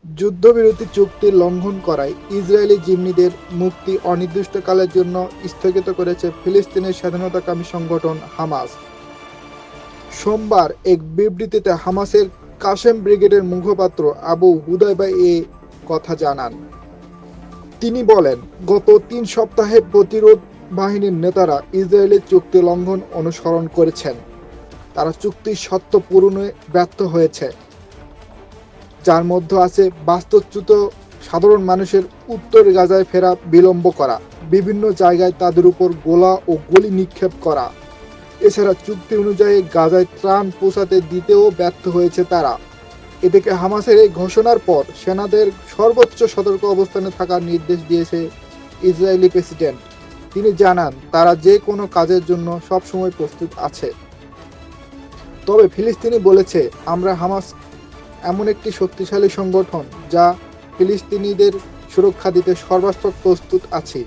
যুদ্ধবিরতি চুক্তি লঙ্ঘন করায় ইসরায়েলি জিম্মিদের মুক্তি অনির্দিষ্টকালের জন্য স্থগিত করেছে ফিলিস্তিনের স্বাধীনতাকামী সংগঠন হামাস। সোমবার এক বিবৃতিতে হামাসের কাসেম ব্রিগেডের মুখপাত্র আবু হুদায়বা এ কথা জানান। তিনি বলেন, গত ৩ সপ্তাহে প্রতিরোধ বাহিনীর নেতারা ইসরায়েলের চুক্তি লঙ্ঘন অনুসরণ করেছেন। তারা চুক্তির শর্ত পূরণে ব্যর্থ হয়েছে, যার মধ্যে আছে বাস্তুচ্যুত সাধারণ মানুষের উত্তর গাজায় ফেরা বিলম্ব করা, বিভিন্ন জায়গায় তাদের উপর গোলা ও গুলি নিক্ষেপ করা। এছাড়া চুক্তি অনুযায়ী গাজায় ত্রাণ পৌঁছাতে দিতেও ব্যর্থ হয়েছে তারা। এদিকে হামাসের এই ঘোষণার পর সেনাদের সর্বোচ্চ সতর্ক অবস্থানে থাকার নির্দেশ দিয়েছে ইসরায়েলি প্রেসিডেন্ট। তিনি জানান, তারা যে কোনো কাজের জন্য সবসময় প্রস্তুত আছে। তবে ফিলিস্তিনি বলেছে, আমরা হামাস এমন একটি শক্তিশালী সংগঠন যা ফিলিস্তিনিদের সুরক্ষা দিতে সর্বাত্মক প্রস্তুত আছি।